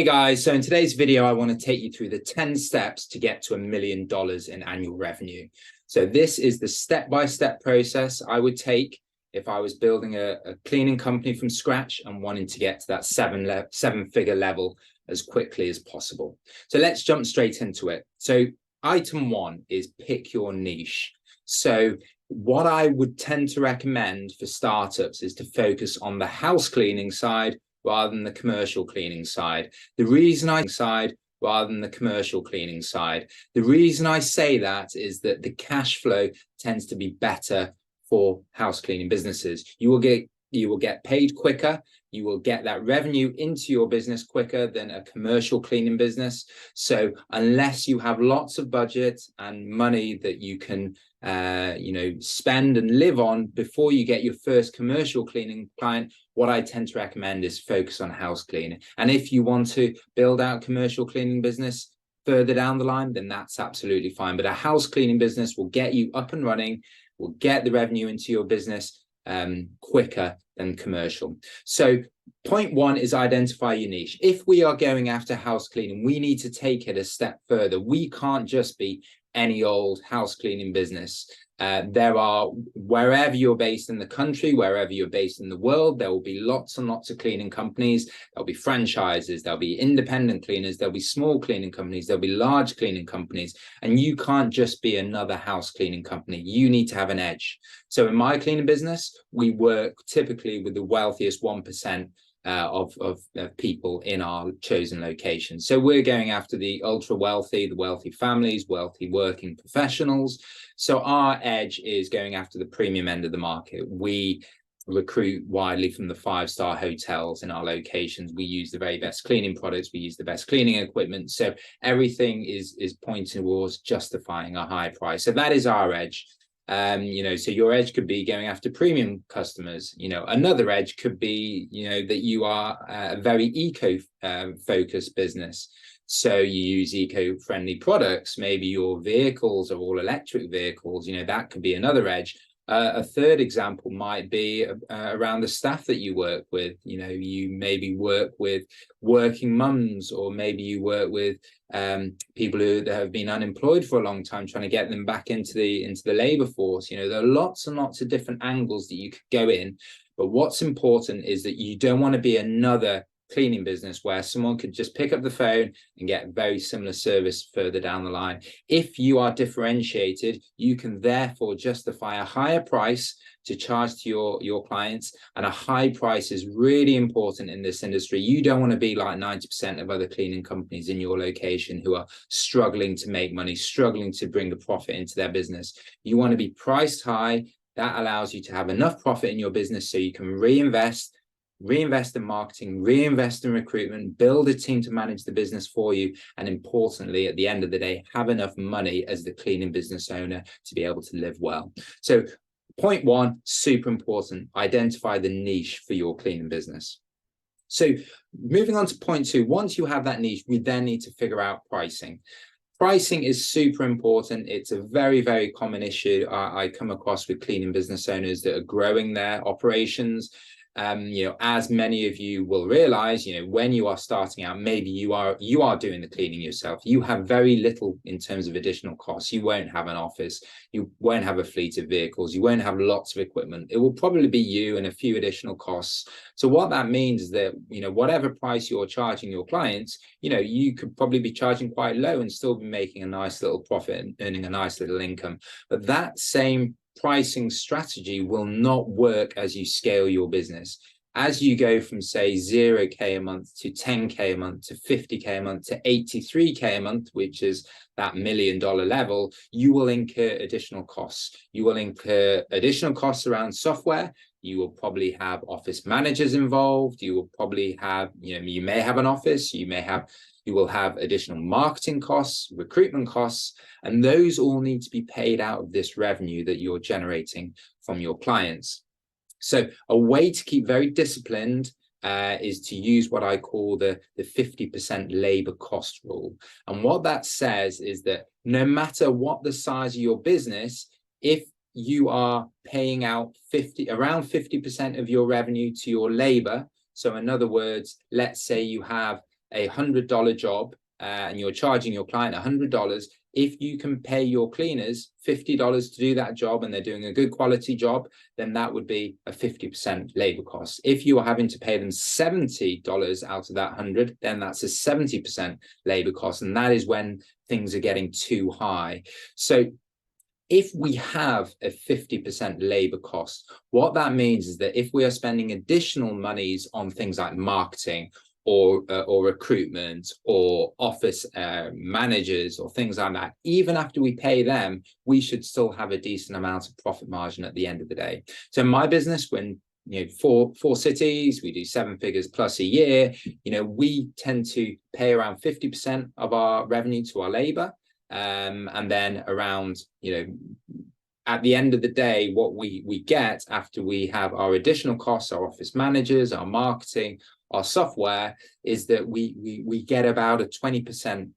Hey guys, so in today's video, I want to take you through the 10 steps to get to $1 million in annual revenue. So this is the step-by-step process I would take if I was building a cleaning company from scratch and wanting to get to that seven-figure level as quickly as possible. So let's jump straight into it. So item one is pick your niche. So what I would tend to recommend for startups is to focus on the house cleaning side rather than the commercial cleaning side. The reason I say that is that the cash flow tends to be better for house cleaning businesses. You will get paid quicker. You will get that revenue into your business quicker than a commercial cleaning business. So unless you have lots of budget and money that you can spend and live on before you get your first commercial cleaning client, what I tend to recommend is focus on house cleaning. And if you want to build out commercial cleaning business further down the line, then that's absolutely fine. But a house cleaning business will get you up and running, will get the revenue into your business quicker than commercial. So point one is identify your niche. If we are going after house cleaning, we need to take it a step further. We can't just be any old house cleaning business. There are, wherever you're based in the country, wherever you're based in the world, there will be lots and lots of cleaning companies. There'll be franchises, there'll be independent cleaners, there'll be small cleaning companies, there'll be large cleaning companies, and you can't just be another house cleaning company. You need to have an edge. So in my cleaning business, we work typically with the wealthiest 1% of people in our chosen location. So we're going after the ultra wealthy, the wealthy families, wealthy working professionals. So our edge is going after the premium end of the market. We recruit widely from the 5-star hotels in our locations. We use the very best cleaning products. We use the best cleaning equipment. So everything is pointing towards justifying a high price. So that is our edge. So your edge could be going after premium customers. Another edge could be, that you are a very eco-focused business. So you use eco-friendly products. Maybe your vehicles are all electric vehicles. That could be another edge. A third example might be around the staff that you work with. You maybe work with working mums, or maybe you work with people who have been unemployed for a long time, trying to get them back into the labor force. There are lots and lots of different angles that you could go in. But what's important is that you don't want to be another cleaning business where someone could just pick up the phone and get very similar service further down the line. If you are differentiated, you can therefore justify a higher price to charge to your clients, and a high price is really important in this industry. You don't want to be like 90% of other cleaning companies in your location who are struggling to make money, struggling to bring the profit into their business. You want to be priced high. That allows you to have enough profit in your business so you can reinvest in marketing, reinvest in recruitment, build a team to manage the business for you, and importantly, at the end of the day, have enough money as the cleaning business owner to be able to live well. So point one, super important, identify the niche for your cleaning business. So moving on to point two, once you have that niche, we then need to figure out pricing. Pricing is super important. It's a very, very common issue I come across with cleaning business owners that are growing their operations. As many of you will realize, when you are starting out, maybe you are doing the cleaning yourself. You have very little in terms of additional costs. You won't have an office. You won't have a fleet of vehicles. You won't have lots of equipment. It will probably be you and a few additional costs. So what that means is that, whatever price you're charging your clients, you could probably be charging quite low and still be making a nice little profit and earning a nice little income. But that same pricing strategy will not work as you scale your business. As you go from, say, 0K a month to 10K a month to 50K a month to 83K a month, which is that $1 million level, you will incur additional costs. You will incur additional costs around software. You will probably have office managers involved. You will probably have, you may have an office. You will have additional marketing costs, recruitment costs, and those all need to be paid out of this revenue that you're generating from your clients. So a way to keep very disciplined is to use what I call the 50% labor cost rule. And what that says is that no matter what the size of your business, if you are paying out around 50% of your revenue to your labor, so in other words, let's say you have a $100 job and you're charging your client $100, if you can pay your cleaners $50 to do that job and they're doing a good quality job, then that would be a 50% labor cost. If you are having to pay them $70 out of that 100, then that's a 70% labor cost. And that is when things are getting too high. So if we have a 50% labor cost, what that means is that if we are spending additional monies on things like marketing or recruitment or office managers or things like that, even after we pay them, we should still have a decent amount of profit margin at the end of the day. So in my business, when four cities, we do 7 figures plus a year, we tend to pay around 50% of our revenue to our labor. And then around, at the end of the day, what we get after we have our additional costs, our office managers, our marketing, our software, is that we get about a 20%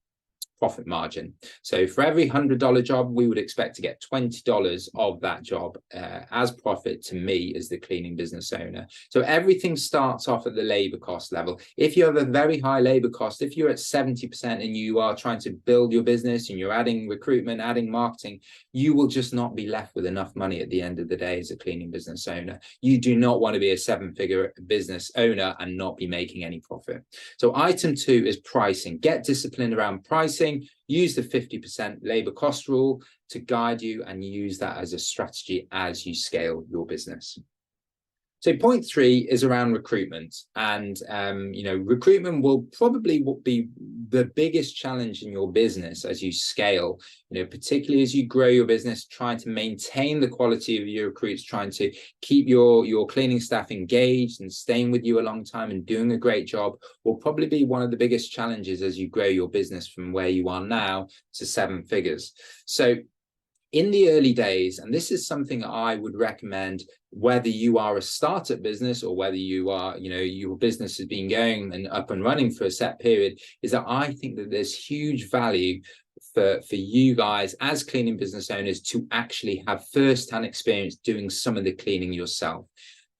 profit margin. So for every $100 job, we would expect to get $20 of that job as profit to me as the cleaning business owner. So everything starts off at the labor cost level. If you have a very high labor cost, if you're at 70% and you are trying to build your business and you're adding recruitment, adding marketing, you will just not be left with enough money at the end of the day as a cleaning business owner. You do not want to be a 7-figure business owner and not be making any profit. So item 2 is pricing. Get disciplined around pricing. Use the 50% labor cost rule to guide you and use that as a strategy as you scale your business. So point 3 is around recruitment, and recruitment will probably be the biggest challenge in your business as you scale, particularly as you grow your business, trying to maintain the quality of your recruits, trying to keep your cleaning staff engaged and staying with you a long time and doing a great job will probably be one of the biggest challenges as you grow your business from where you are now to 7 figures. So in the early days, and this is something I would recommend, whether you are a startup business or whether you are, your business has been going and up and running for a set period, is that I think that there's huge value for you guys as cleaning business owners to actually have first-hand experience doing some of the cleaning yourself.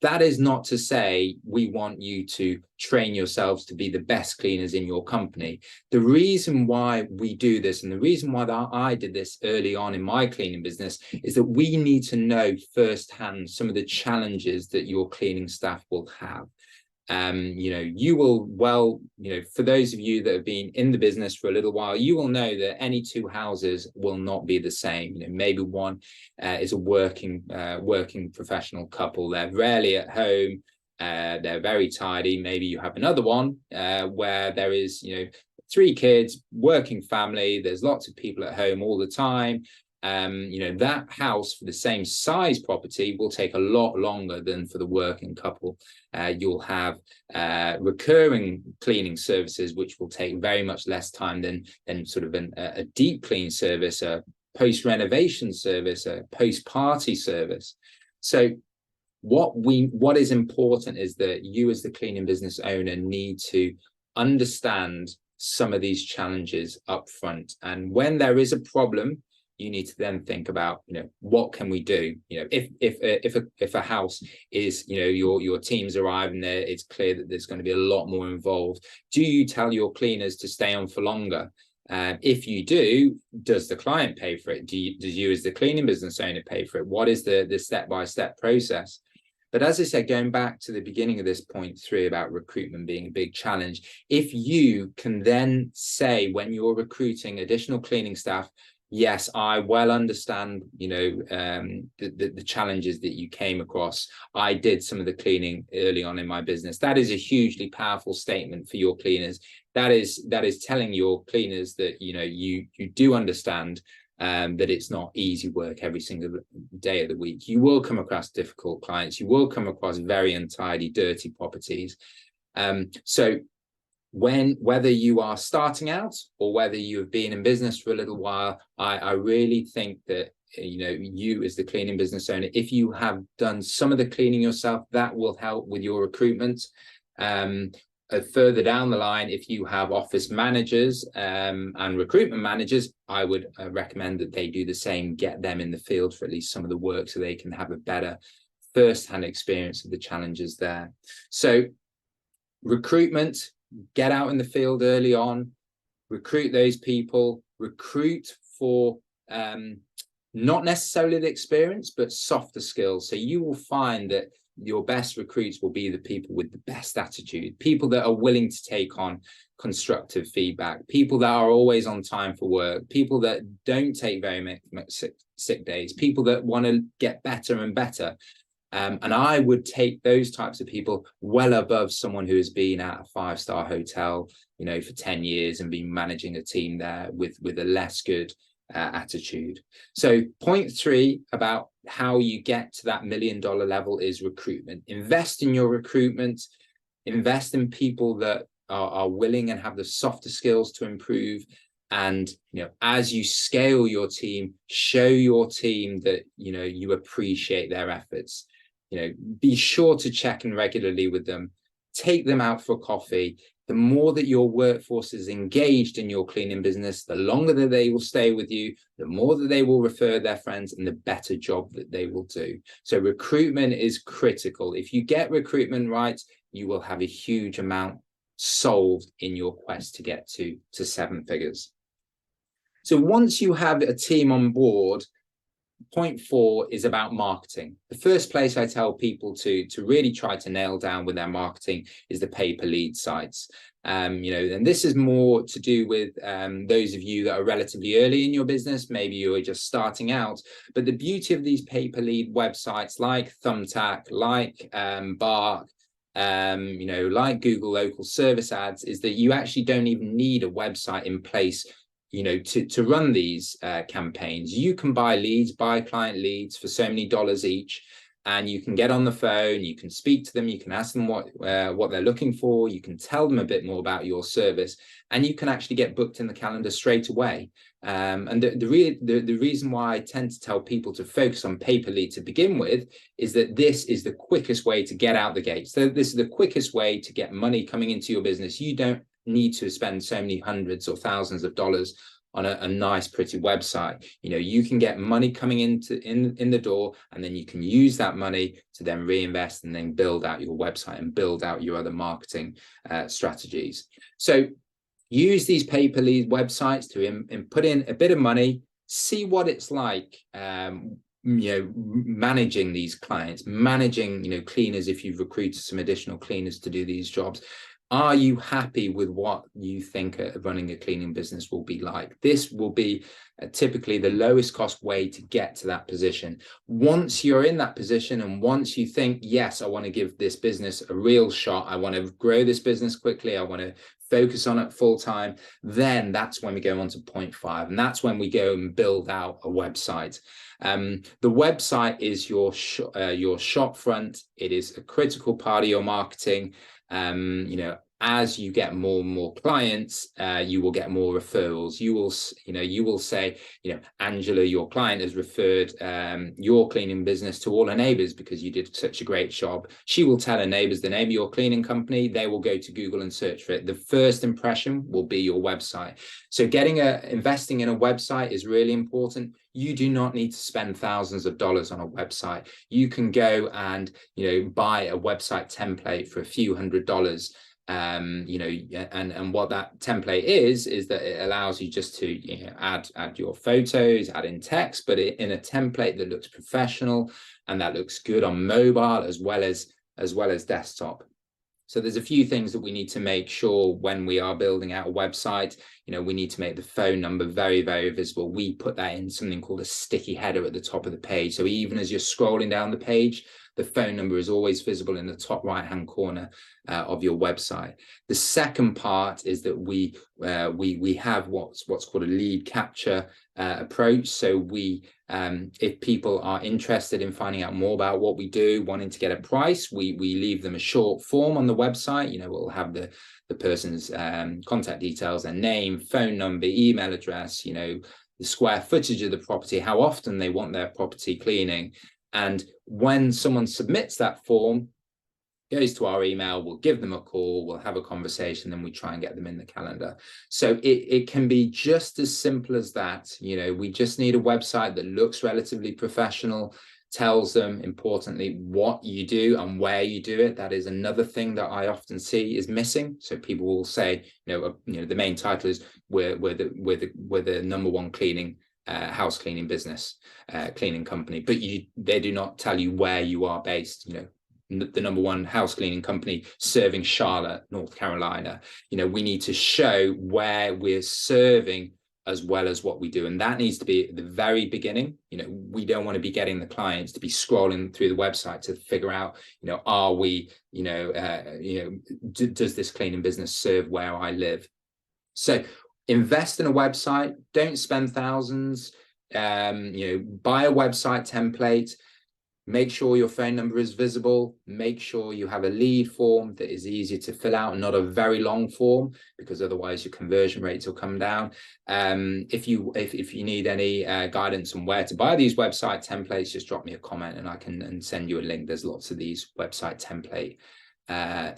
That is not to say we want you to train yourselves to be the best cleaners in your company. The reason why we do this, and the reason why I did this early on in my cleaning business, is that we need to know firsthand some of the challenges that your cleaning staff will have. You will, for those of you that have been in the business for a little while, you will know that any 2 houses will not be the same. Maybe one is a working professional couple. They're rarely at home. They're very tidy. Maybe you have another one where there is, 3 kids, working family. There's lots of people at home all the time. That house for the same size property will take a lot longer than for the working couple. You'll have recurring cleaning services, which will take very much less time than sort of a deep clean service, a post-renovation service, a post-party service. So what is important is that you as the cleaning business owner need to understand some of these challenges up front. And when there is a problem, you need to then think about, what can we do? If a house is, your teams arrive and it's clear that there's going to be a lot more involved, do you tell your cleaners to stay on for longer? If you do, does the client pay for it? Does you as the cleaning business owner pay for it? What is the step-by-step process? But as I said, going back to the beginning of this point 3 about recruitment being a big challenge, if you can then say when you're recruiting additional cleaning staff, yes, I well understand, the challenges that you came across. I did some of the cleaning early on in my business. That is a hugely powerful statement for your cleaners. That is telling your cleaners that, you do understand that it's not easy work every single day of the week. You will come across difficult clients. You will come across very untidy, dirty properties. So whether you are starting out or whether you have been in business for a little while, I really think that you as the cleaning business owner, if you have done some of the cleaning yourself, that will help with your recruitment. Further down the line, if you have office managers and recruitment managers, I would recommend that they do the same. Get them in the field for at least some of the work so they can have a better first-hand experience of the challenges there. So recruitment, get out in the field early on, recruit those people, recruit for not necessarily the experience, but softer skills. So you will find that your best recruits will be the people with the best attitude, people that are willing to take on constructive feedback, people that are always on time for work, people that don't take very much sick days, people that want to get better and better. And I would take those types of people well above someone who has been at a 5-star hotel, you know, for 10 years and been managing a team there with a less good attitude. So point 3 about how you get to that $1 million level is recruitment. Invest in your recruitment, invest in people that are willing and have the softer skills to improve. And, you know, as you scale your team, show your team that, you know, you appreciate their efforts. You know, be sure to check in regularly with them, take them out for coffee. The more that your workforce is engaged in your cleaning business, the longer that they will stay with you, the more that they will refer their friends, and the better job that they will do. So recruitment is critical. If you get recruitment right, you will have a huge amount solved in your quest to get to 7 figures. So once you have a team on board, point 4 is about marketing. The first place I tell people to really try to nail down with their marketing is the pay-per-lead sites. You know, and this is more to do with those of you that are relatively early in your business. Maybe you're just starting out. But the beauty of these pay-per-lead websites like Thumbtack, like Bark, you know, like Google Local Service Ads, is that you actually don't even need a website in place, you know, to run these campaigns. You can buy leads, buy client leads for so many dollars each, and you can get on the phone, you can speak to them, you can ask them what they're looking for, you can tell them a bit more about your service, and you can actually get booked in the calendar straight away. And the reason why I tend to tell people to focus on pay-per-lead to begin with is that this is the quickest way to get out the gate. So this is the quickest way to get money coming into your business. You don't need to spend so many hundreds or thousands of dollars on a nice, pretty website. You know, you can get money coming in the door, and then you can use that money to then reinvest and then build out your website and build out your other marketing strategies. So use these pay-per-lead websites to put in a bit of money, see what it's like, you know, managing these clients, managing, you know, cleaners. If you've recruited some additional cleaners to do these jobs, are you happy with what you think running a cleaning business will be like? This will be typically the lowest cost way to get to that position. Once you're in that position, and once you think, yes, I want to give this business a real shot, I want to grow this business quickly, I want to focus on it full time, then that's when we go on to point 5, and that's when we go and build out a website. The website is your shop front. It is a critical part of your marketing. You know, as you get more and more clients, you will get more referrals. You will say, you know, Angela, your client has referred your cleaning business to all her neighbors because you did such a great job. She will tell her neighbors the name of your cleaning company. They will go to Google and search for it. The first impression will be your website. So investing in a website is really important. You do not need to spend thousands of dollars on a website. You can go and, you know, buy a website template for a few $100s. You know, and what that template is that it allows you just to, you know, add your photos, add in text, but in a template that looks professional and that looks good on mobile as well as desktop. So there's a few things that we need to make sure when we are building out a website. You know, we need to make the phone number very, very visible. We put that in something called a sticky header at the top of the page. So even as you're scrolling down the page, the phone number is always visible in the top right-hand corner of your website. The second part is that we have what's called a lead capture approach. So if people are interested in finding out more about what we do, wanting to get a price, we leave them a short form on the website. You know, we'll have the person's contact details, their name, phone number, email address, you know, the square footage of the property, how often they want their property cleaning. And when someone submits that form, goes to our email, we'll give them a call, we'll have a conversation, then we try and get them in the calendar. So it can be just as simple as that. You know, we just need a website that looks relatively professional, tells them, importantly, what you do and where you do it. That is another thing that I often see is missing. So people will say, the main title is we're the number one cleaning house cleaning business, cleaning company, but they do not tell you where you are based. The number one house cleaning company serving Charlotte, North Carolina. We need to show where we're serving as well as what we do, and that needs to be at the very beginning. We don't want to be getting the clients to be scrolling through the website to figure out, are we, does this cleaning business serve where I live? So invest in a website. Don't spend thousands. Buy a website template. Make sure your phone number is visible. Make sure you have a lead form that is easier to fill out, not a very long form, because otherwise your conversion rates will come down. If you need any guidance on where to buy these website templates, just drop me a comment and I can send you a link. There's lots of these website template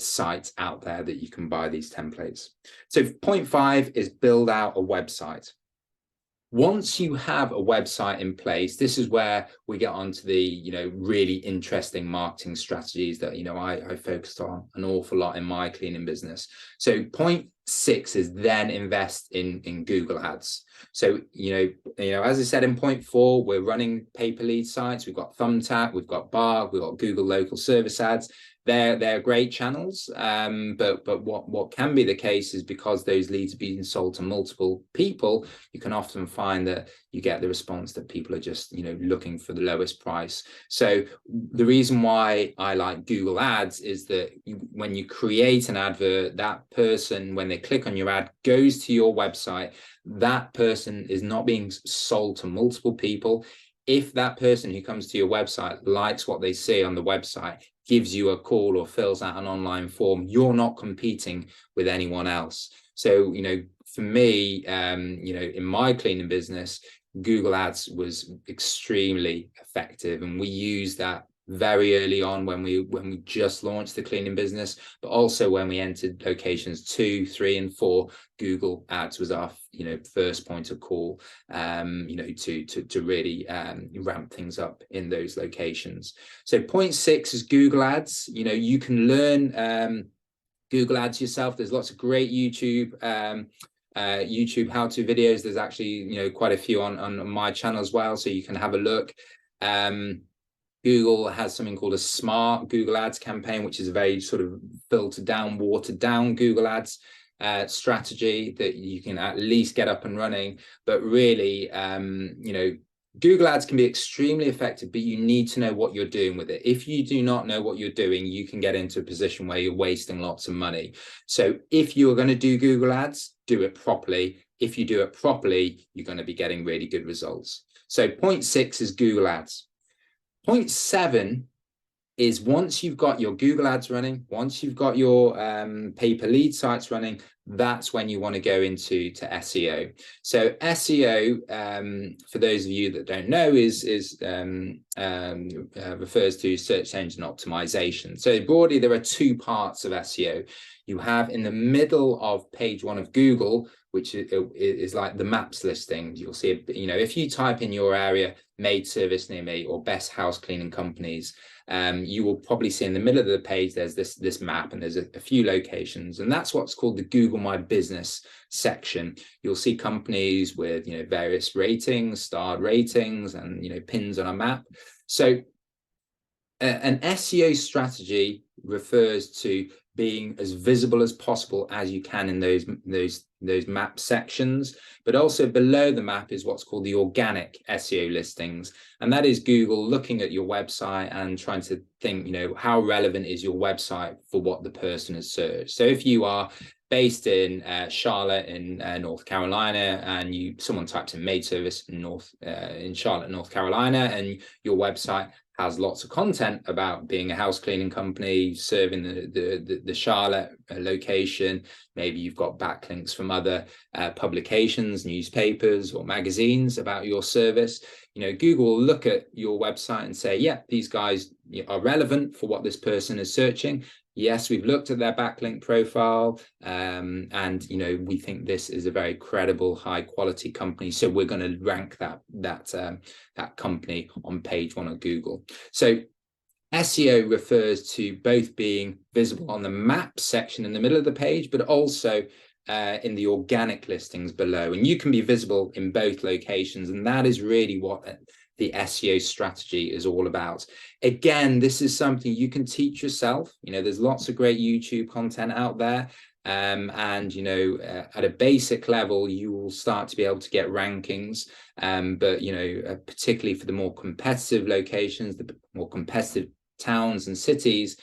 sites out there that you can buy these templates. So point 5 is build out a website. Once you have a website in place, this is where we get onto the really interesting marketing strategies that I focused on an awful lot in my cleaning business. So point 6 is then invest in Google Ads. So as I said in point 4, we're running pay per lead sites. We've got Thumbtack, we've got Bar, we've got Google local service ads. They're great channels, but what can be the case is because those leads are being sold to multiple people, you can often find that you get the response that people are just looking for the lowest price. So the reason why I like Google Ads is that when you create an advert, that person, when they click on your ad, goes to your website. That person is not being sold to multiple people. If that person who comes to your website likes what they see on the website, gives you a call or fills out an online form, you're not competing with anyone else. So, for me, in my cleaning business, Google Ads was extremely effective. And we used that very early on when we just launched the cleaning business, but also when we entered locations 2, 3, and 4, Google Ads was our first point of call, to really ramp things up in those locations. So point 6 is Google Ads. You can learn Google Ads yourself. There's lots of great YouTube how-to videos. There's actually quite a few on my channel as well, so you can have a look. Google has something called a smart Google Ads campaign, which is a very sort of filtered down, watered down Google Ads strategy that you can at least get up and running. But really, Google Ads can be extremely effective, but you need to know what you're doing with it. If you do not know what you're doing, you can get into a position where you're wasting lots of money. So if you're going to do Google Ads, do it properly. If you do it properly, you're going to be getting really good results. So point 6 is Google Ads. Point 7 is once you've got your Google Ads running, once you've got your pay-per-lead sites running, that's when you want to go into SEO. So SEO, for those of you that don't know, refers to search engine optimization. So broadly, there are 2 parts of SEO. You have in the middle of page 1 of Google, which is like the maps listing. You'll see, if you type in your area, maid service near me or best house cleaning companies, you will probably see in the middle of the page, there's this map and there's a few locations. And that's what's called the Google My Business section. You'll see companies with, various ratings, starred ratings and, pins on a map. So an SEO strategy refers to being as visible as possible as you can in those map sections, but also below the map is what's called the organic SEO listings, and that is Google looking at your website and trying to think, how relevant is your website for what the person has searched. So if you are based in Charlotte in North Carolina, and someone types in maid service in Charlotte, North Carolina, and your website has lots of content about being a house cleaning company serving the Charlotte location. Maybe you've got backlinks from other publications, newspapers or magazines about your service. Google will look at your website and say, yeah, these guys are relevant for what this person is searching. Yes, we've looked at their backlink profile, and we think this is a very credible, high quality company. So we're going to rank that company on page 1 of Google. So SEO refers to both being visible on the map section in the middle of the page, but also in the organic listings below. And you can be visible in both locations, and that is really what the SEO strategy is all about. Again, this is something you can teach yourself. There's lots of great YouTube content out there. At a basic level, you will start to be able to get rankings. But particularly for the more competitive locations, the more competitive towns and cities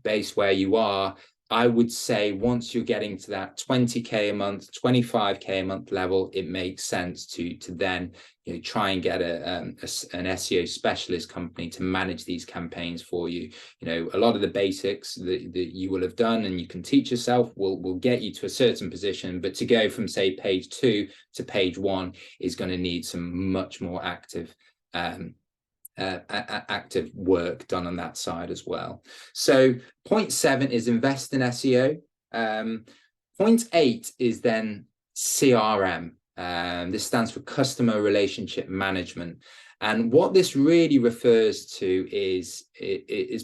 based where you are, I would say once you're getting to that 20k a month, 25k a month level, it makes sense to then try and get an SEO specialist company to manage these campaigns for you. A lot of the basics that you will have done and you can teach yourself will get you to a certain position, but to go from say page 2 to page 1 is going to need some much more active work done on that side as well. So point 7 is invest in SEO. Point 8 is then CRM. This stands for customer relationship management. And what this really refers to is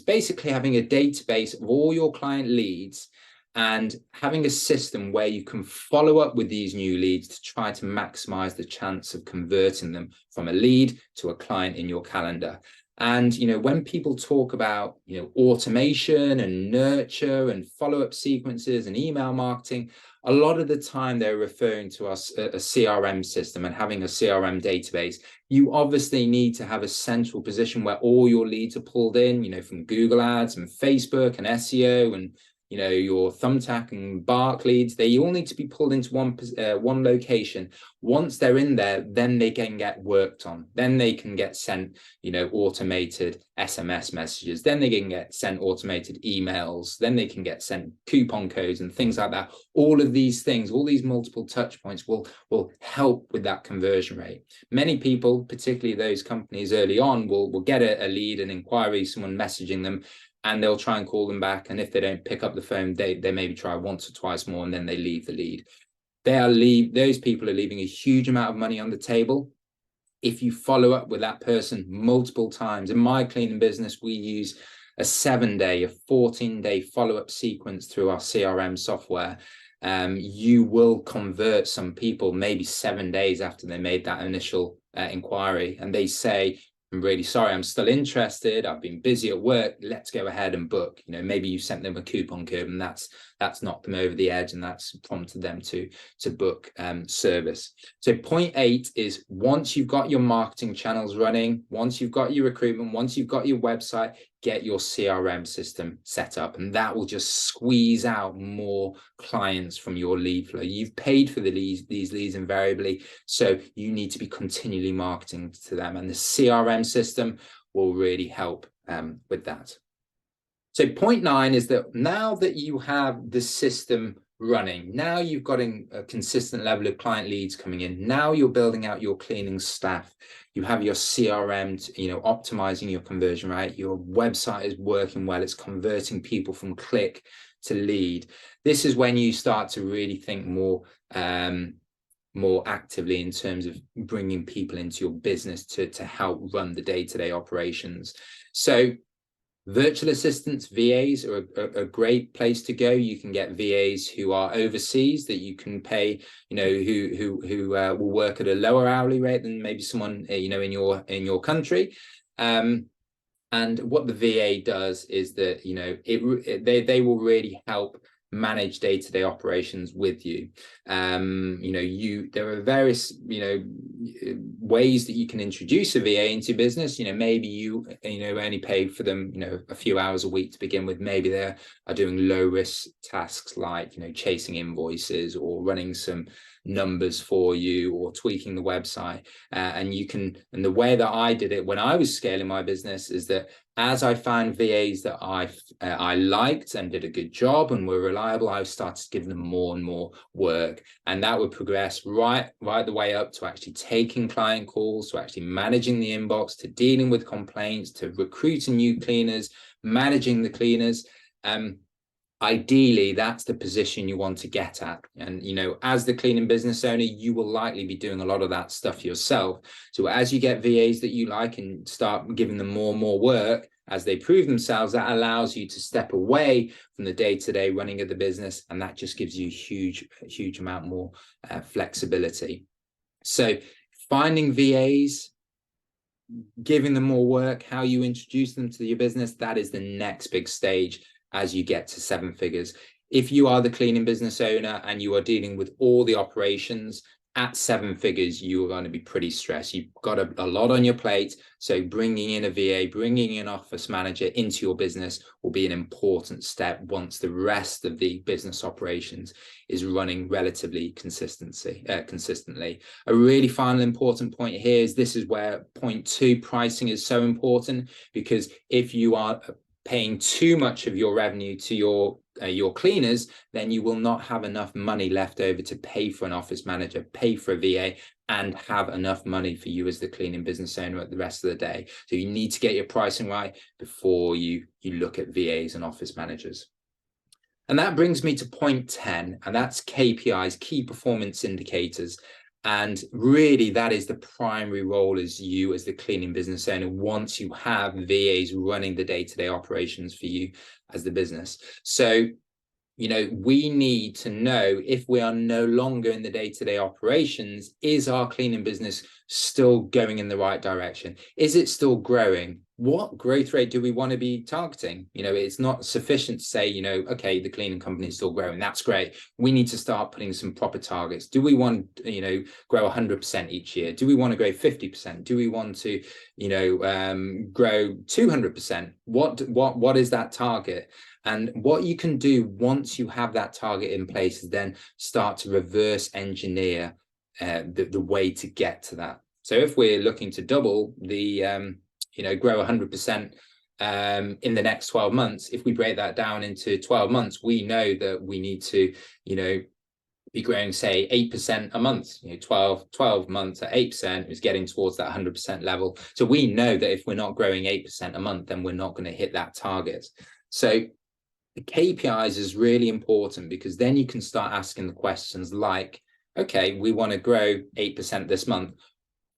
basically having a database of all your client leads and having a system where you can follow up with these new leads to try to maximize the chance of converting them from a lead to a client in your calendar. And, when people talk about, automation and nurture and follow-up sequences and email marketing, a lot of the time they're referring to us a CRM system and having a CRM database. You obviously need to have a central position where all your leads are pulled in, from Google Ads and Facebook and SEO and your Thumbtack and Bark leads. They all need to be pulled into one location. Once they're in there, then they can get worked on. Then they can get sent, automated SMS messages. Then they can get sent automated emails. Then they can get sent coupon codes and things like that. All of these things, all these multiple touch points will help with that conversion rate. Many people, particularly those companies early on, will get a lead, an inquiry, someone messaging them, and they'll try and call them back. And if they don't pick up the phone, they maybe try once or twice more, and then they leave the lead. Those people are leaving a huge amount of money on the table. If you follow up with that person multiple times, in my cleaning business, we use a 7-day, a 14-day follow-up sequence through our CRM software. You will convert some people maybe 7 days after they made that initial inquiry, and they say, I'm really sorry, I'm still interested. I've been busy at work. Let's go ahead and book. Maybe you sent them a coupon code, and that's knocked them over the edge, and that's prompted them to book service. So point 8 is once you've got your marketing channels running, once you've got your recruitment, once you've got your website, get your CRM system set up, and that will just squeeze out more clients from your lead flow. You've paid for these leads invariably, so you need to be continually marketing to them, and the CRM system will really help with that. So point 9 is that now that you have the system running, now you've got a consistent level of client leads coming in, now you're building out your cleaning staff, you have your CRM, optimizing your conversion rate, your website is working well, it's converting people from click to lead. This is when you start to really think more actively in terms of bringing people into your business to help run the day-to-day operations. So virtual assistants, VAs, are a great place to go. You can get VAs who are overseas that you can pay, who will work at a lower hourly rate than maybe someone, in your country. And what the VA does is that, they will really help manage day-to-day operations with you. There are various ways that you can introduce a VA into business. Maybe you only pay for them a few hours a week to begin with. Maybe they are doing low risk tasks like chasing invoices or running some numbers for you or tweaking the website, and the way that I did it when I was scaling my business is that as I found VAs that I liked and did a good job and were reliable, I started to give them more and more work, and that would progress right the way up to actually taking client calls, to actually managing the inbox, to dealing with complaints, to recruiting new cleaners, managing the cleaners. Ideally, that's the position you want to get at. And, you know, as the cleaning business owner, you will likely be doing a lot of that stuff yourself. So as you get VAs that you like and start giving them more and more work, as they prove themselves, that allows you to step away from the day-to-day running of the business. And that just gives you a huge amount more flexibility. So finding VAs, giving them more work, how you introduce them to your business, that is the next big stage as you get to 7 figures. If you are the cleaning business owner and you are dealing with all the operations at 7 figures, you are going to be pretty stressed. You've got a lot on your plate. So bringing in a VA, bringing in an office manager into your business will be an important step once the rest of the business operations is running relatively consistently. A really final important point here is this is where point 2, pricing, is so important, because if you are paying too much of your revenue to your cleaners, then you will not have enough money left over to pay for an office manager, pay for a VA, and have enough money for you as the cleaning business owner at the rest of the day. So you need to get your pricing right before you look at VAs and office managers. And that brings me to point 10, and that's KPIs, key performance indicators. And really, that is the primary role as you as the cleaning business owner once you have VAs running the day-to-day operations for you as the business. So, you know, we need to know, if we are no longer in the day-to-day operations, is our cleaning business still going in the right direction? Is it still growing? What growth rate do we want to be targeting? You know, it's not sufficient to say, you know, okay, the cleaning company is still growing. That's great. We need to start putting some proper targets. Do we want, you know, grow 100% each year? Do we want to grow 50%? Do we want to, you know, grow 200%? What is that target? And what you can do once you have that target in place is then start to reverse engineer the way to get to that. So if we're looking to double the, you know, grow 100% in the next 12 months, if we break that down into 12 months, we know that we need to, you know, be growing, say, 8% a month. You know, 12 months at 8% is getting towards that 100% level. So we know that if we're not growing 8% a month, then we're not going to hit that target. So the KPIs is really important, because then you can start asking the questions like, okay, we want to grow 8% this month.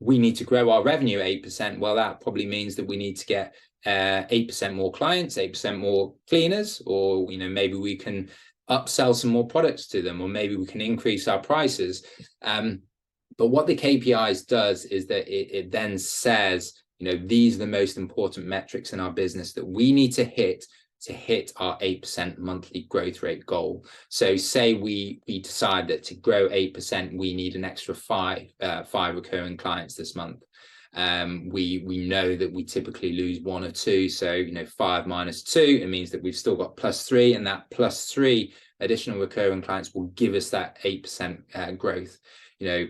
We need to grow our revenue 8%. Well, that probably means that we need to get 8% more clients, 8% more cleaners, or, you know, maybe we can upsell some more products to them, or maybe we can increase our prices. But what the KPIs does is that it then says, you know, these are the most important metrics in our business that we need to hit our 8% monthly growth rate goal. So say we decide that to grow 8%, we need an extra five recurring clients this month. We know that we typically lose 1 or 2. So, you know, 5 minus 2, it means that we've still got +3, and that +3 additional recurring clients will give us that 8% growth. You know,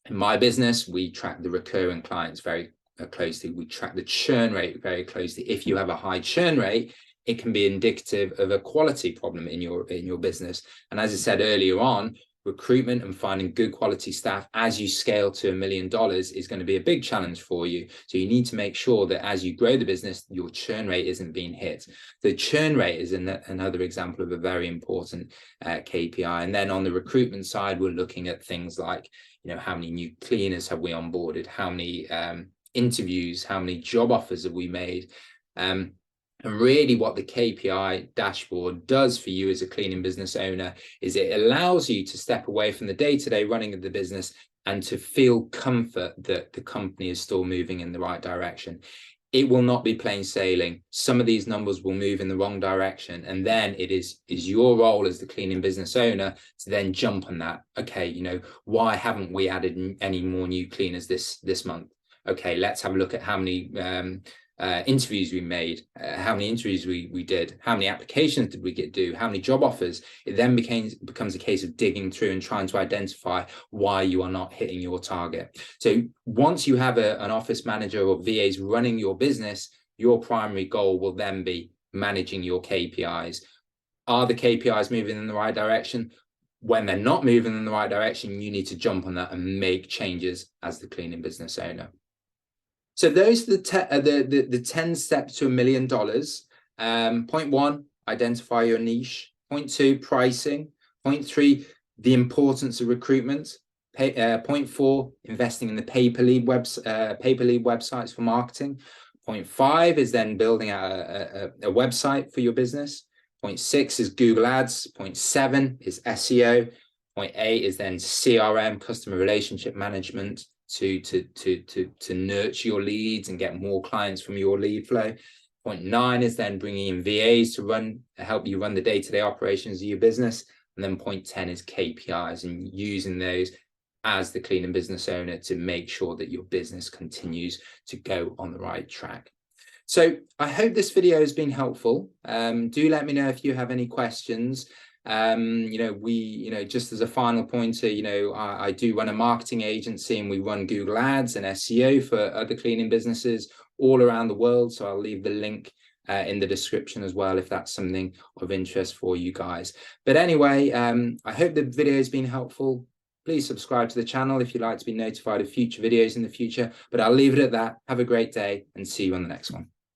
in my business, we track the recurring clients very closely. We track the churn rate very closely. If you have a high churn rate, it can be indicative of a quality problem in your business. And as I said earlier on, recruitment and finding good quality staff as you scale to $1 million is going to be a big challenge for you. So you need to make sure that as you grow the business, your churn rate isn't being hit. The churn rate is another example of a very important KPI. And then on the recruitment side, we're looking at things like, you know, how many new cleaners have we onboarded? How many interviews? How many job offers have we made? And really what the KPI dashboard does for you as a cleaning business owner is it allows you to step away from the day-to-day running of the business and to feel comfort that the company is still moving in the right direction. It will not be plain sailing. Some of these numbers will move in the wrong direction. And then it is your role as the cleaning business owner to then jump on that. Okay, you know, why haven't we added any more new cleaners this month? Okay, let's have a look at how many interviews we made, how many interviews we did, how many applications did we do, how many job offers. It then becomes a case of digging through and trying to identify why you are not hitting your target. So once you have an office manager or VAs running your business, your primary goal will then be managing your KPIs. Are the KPIs moving in the right direction? When they're not moving in the right direction, you need to jump on that and make changes as the cleaning business owner. So those are the 10 steps to $1 million. Point 1, identify your niche. Point 2, pricing. Point 3, the importance of recruitment. Point 4, investing in the pay-per-lead websites for marketing. Point 5 is then building out a website for your business. Point 6 is Google Ads. Point 7 is SEO. Point 8 is then CRM, customer relationship management, to nurture your leads and get more clients from your lead flow. Point 9 is then bringing in VAs to help you run the day-to-day operations of your business. And then point 10 is KPIs, and using those as the cleaning business owner to make sure that your business continues to go on the right track. So I hope this video has been helpful. Do let me know if you have any questions. Just as a final pointer, I do run a marketing agency, and we run Google Ads and SEO for other cleaning businesses all around the world. So I'll leave the link in the description as well, if that's something of interest for you guys. But anyway, I hope the video has been helpful. Please subscribe to the channel if you'd like to be notified of future videos in the future. But I'll leave it at that. Have a great day, and see you on the next one.